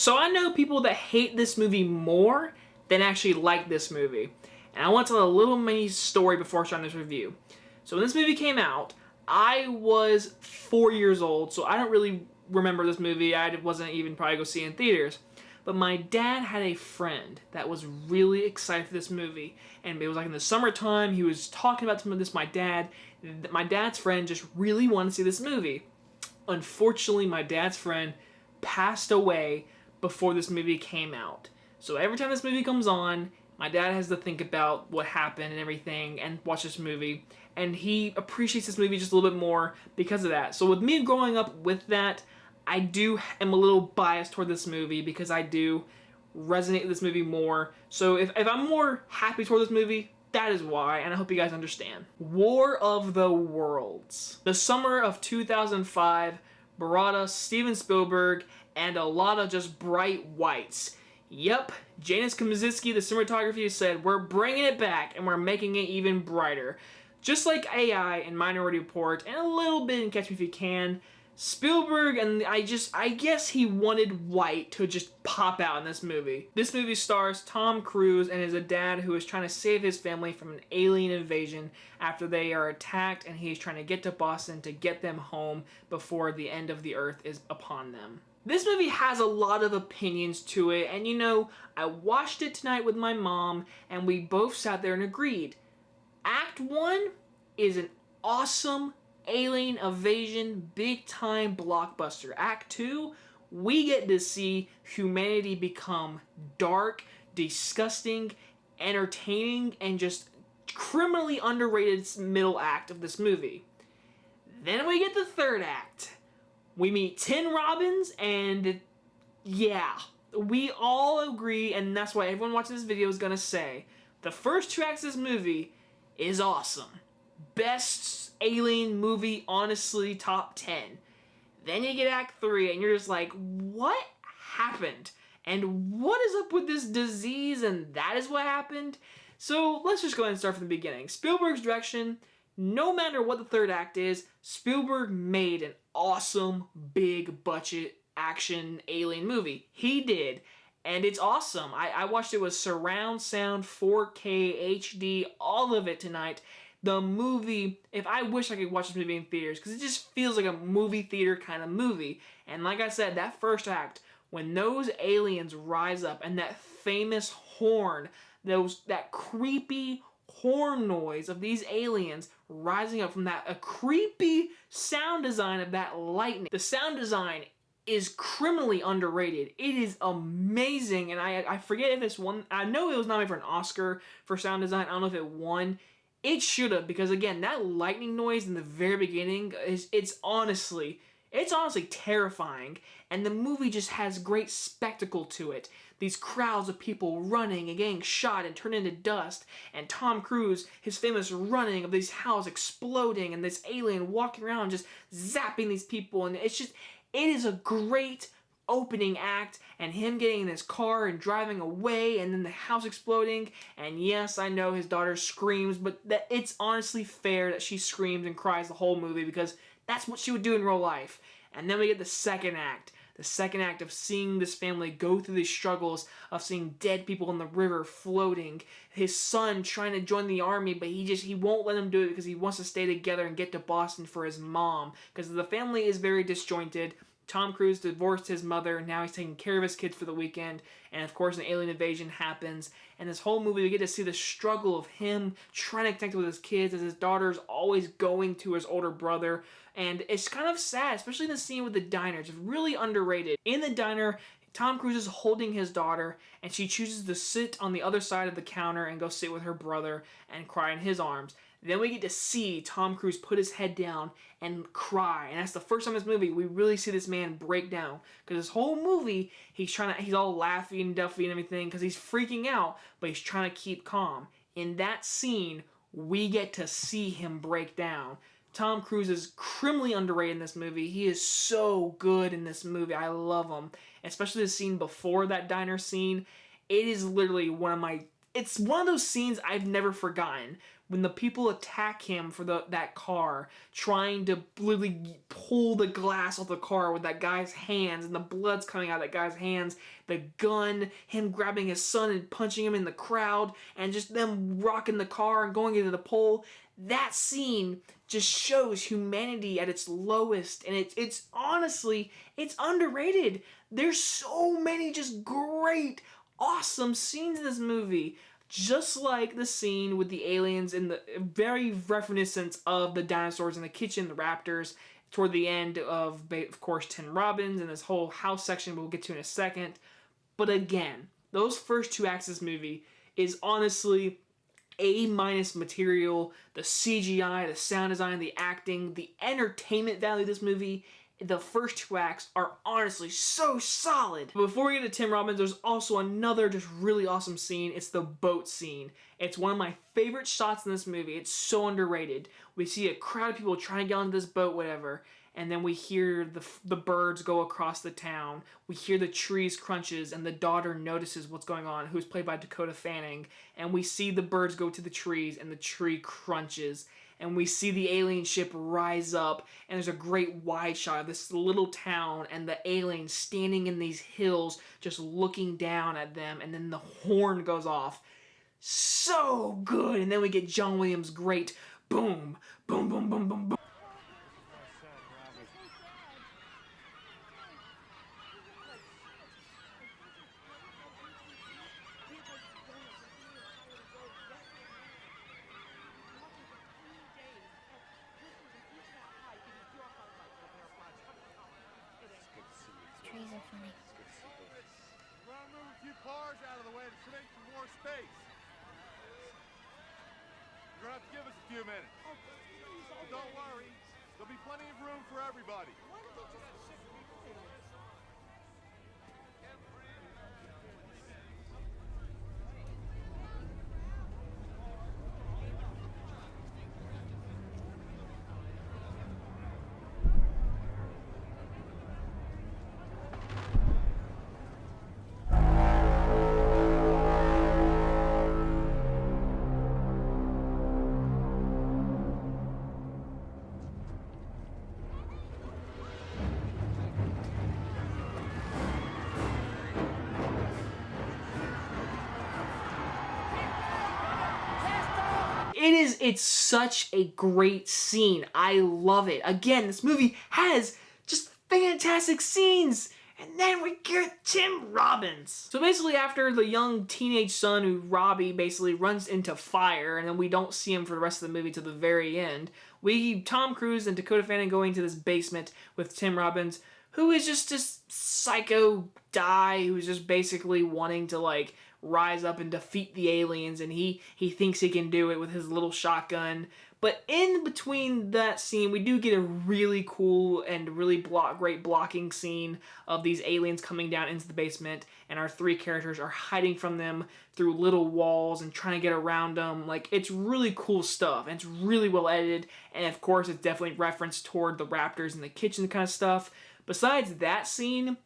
So I know people that hate this movie more than actually like this movie. And I want to tell a little mini story before starting this review. So when this movie came out, I was 4 years old, so I don't really remember this movie. I wasn't even probably go see it in theaters. But my dad had a friend that was really excited for this movie. And it was like in the summertime, he was talking about some of this, my dad. My dad's friend just really wanted to see this movie. Unfortunately, my dad's friend passed away before this movie came out. So every time this movie comes on, my dad has to think about what happened and everything and watch this movie. And he appreciates this movie just a little bit more because of that. So with me growing up with that, I am a little biased toward this movie because I do resonate with this movie more. So if I'm more happy toward this movie, that is why, and I hope you guys understand. War of the Worlds. The summer of 2005 brought us Steven Spielberg and a lot of just bright whites. Yep, Janusz Kaminski, the cinematography, said, we're bringing it back and we're making it even brighter. Just like AI in Minority Report and a little bit in Catch Me If You Can, Spielberg, and I guess he wanted white to just pop out in this movie. This movie stars Tom Cruise and is a dad who is trying to save his family from an alien invasion after they are attacked, and he's trying to get to Boston to get them home before the end of the earth is upon them. This movie has a lot of opinions to it, and you know, I watched it tonight with my mom, and we both sat there and agreed. Act 1 is an awesome alien invasion, big time blockbuster. Act 2, we get to see humanity become dark, disgusting, entertaining, and just criminally underrated middle act of this movie. Then we get the third act. We meet Tin Robbins, and yeah, we all agree, and that's why everyone watching this video is gonna say, the first two acts of this movie is awesome. Best alien movie, honestly, top 10. Then you get Act 3, and you're just like, what happened? And what is up with this disease, and that is what happened? So let's just go ahead and start from the beginning. Spielberg's direction, no matter what the third act is, Spielberg made an awesome, big budget action alien movie. He did. And it's awesome. I watched it with surround sound, 4K, HD, all of it tonight. The movie, if I wish I could watch this movie in theaters, because it just feels like a movie theater kind of movie. And like I said, that first act, when those aliens rise up and that famous horn, that creepy horn noise of these aliens rising up from that, a creepy sound design of that lightning. The sound design is criminally underrated. It is amazing, and I forget if it's won. I know it was nominated for an Oscar for sound design. I don't know if it won. It should have, because again, that lightning noise in the very beginning it's honestly terrifying, and the movie just has great spectacle to it. These crowds of people running and getting shot and turned into dust, and Tom Cruise, his famous running of these houses exploding, and this alien walking around just zapping these people, and it is a great opening act, and him getting in his car and driving away, and then the house exploding. And yes, I know his daughter screams, but it's honestly fair that she screams and cries the whole movie, because that's what she would do in real life. And then we get the second act. The second act of seeing this family go through these struggles of seeing dead people in the river floating. His son trying to join the army, but he won't let him do it because he wants to stay together and get to Boston for his mom. Because the family is very disjointed. Tom Cruise divorced his mother, now he's taking care of his kids for the weekend, and of course an alien invasion happens, and this whole movie we get to see the struggle of him trying to connect with his kids as his daughter's always going to his older brother, and it's kind of sad, especially in the scene with the diner. It's really underrated. In the diner, Tom Cruise is holding his daughter, and she chooses to sit on the other side of the counter and go sit with her brother and cry in his arms. Then we get to see Tom Cruise put his head down and cry. And that's the first time in this movie we really see this man break down. Because this whole movie, he's all laughing and duffy and everything because he's freaking out, but he's trying to keep calm. In that scene, we get to see him break down. Tom Cruise is criminally underrated in this movie. He is so good in this movie. I love him. Especially the scene before that diner scene. It is literally it's one of those scenes I've never forgotten, when the people attack him for that car, trying to literally pull the glass off the car with that guy's hands, and the blood's coming out of that guy's hands, the gun, him grabbing his son and punching him in the crowd, and just them rocking the car and going into the pole. That scene just shows humanity at its lowest, and it's honestly, it's underrated. There's so many just great, awesome scenes in this movie. Just like the scene with the aliens in the very reminiscent of the dinosaurs in the kitchen, the raptors, toward the end of course, Tim Robbins and this whole house section we'll get to in a second. But again, those first 2 acts of this movie is honestly A- material. The CGI, the sound design, the acting, the entertainment value of this movie, the first 2 acts are honestly so solid. But before we get to Tim Robbins, there's also another just really awesome scene. It's the boat scene. It's one of my favorite shots in this movie. It's so underrated. We see a crowd of people trying to get onto this boat, whatever, and then we hear the birds go across the town. We hear the trees crunches, and the daughter notices what's going on, who's played by Dakota Fanning, and we see the birds go to the trees, and the tree crunches, and we see the alien ship rise up, and there's a great wide shot of this little town and the aliens standing in these hills just looking down at them, and then the horn goes off. So good! And then we get John Williams' great boom, boom, boom, boom, boom, boom. Trees are funny. We're gonna move a few cars out of the way to create some more space. You're gonna have to give us a few minutes. But don't worry, there'll be plenty of room for everybody. It's such a great scene. I love it. Again, this movie has just fantastic scenes. And then we get Tim Robbins. So basically after the young teenage son who Robbie basically runs into fire, and then we don't see him for the rest of the movie till the very end, Tom Cruise and Dakota Fanning go into this basement with Tim Robbins, who is just this psycho guy who's just basically wanting to like rise up and defeat the aliens, and he thinks he can do it with his little shotgun. But in between that scene, we do get a really cool and really great blocking scene of these aliens coming down into the basement, and our 3 characters are hiding from them through little walls and trying to get around them. Like, it's really cool stuff, and it's really well edited, and of course it's definitely referenced toward the raptors in the kitchen kind of stuff. Besides that scene,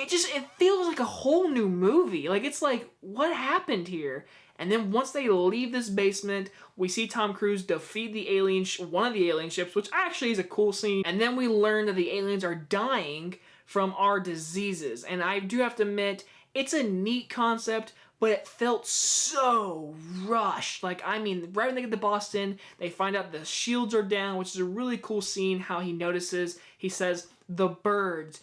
it feels like a whole new movie. Like, it's like, what happened here? And then once they leave this basement, we see Tom Cruise defeat one of the alien ships, which actually is a cool scene. And then we learn that the aliens are dying from our diseases. And I do have to admit, it's a neat concept, but it felt so rushed. Like, I mean, right when they get to Boston, they find out the shields are down, which is a really cool scene, how he notices, he says, the birds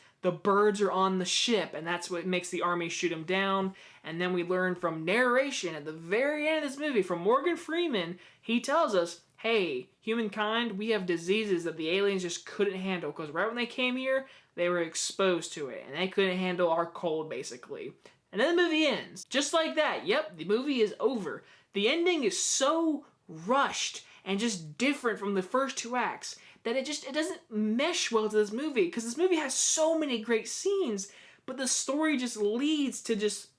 are on the ship, and that's what makes the army shoot them down. And then we learn from narration at the very end of this movie from Morgan Freeman, he tells us, hey, humankind, we have diseases that the aliens just couldn't handle, because right when they came here, they were exposed to it, and they couldn't handle our cold, basically. And then the movie ends. Just like that. Yep, the movie is over. The ending is so rushed and just different from the first 2 acts that it doesn't mesh well to this movie, because this movie has so many great scenes, but the story just leads to just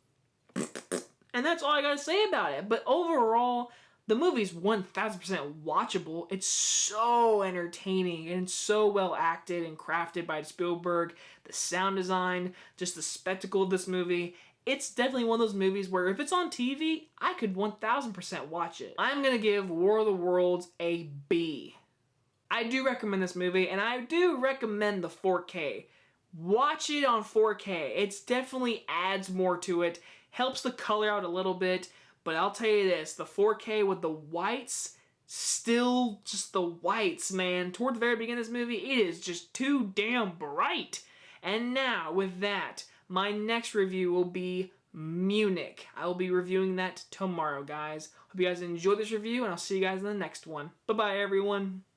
and that's all I gotta say about it. But overall, the movie's 1000% watchable. It's so entertaining and so well acted and crafted by Spielberg. The sound design, just the spectacle of this movie, it's definitely one of those movies where if it's on TV, I could 1000% watch it. I'm gonna give War of the Worlds a B. I do recommend this movie, and I do recommend the 4K. Watch it on 4K. It definitely adds more to it, helps the color out a little bit, but I'll tell you this, the 4K with the whites, still just the whites, man. Toward the very beginning of this movie, it is just too damn bright. And now, with that, my next review will be Munich. I will be reviewing that tomorrow, guys. Hope you guys enjoyed this review, and I'll see you guys in the next one. Bye-bye, everyone.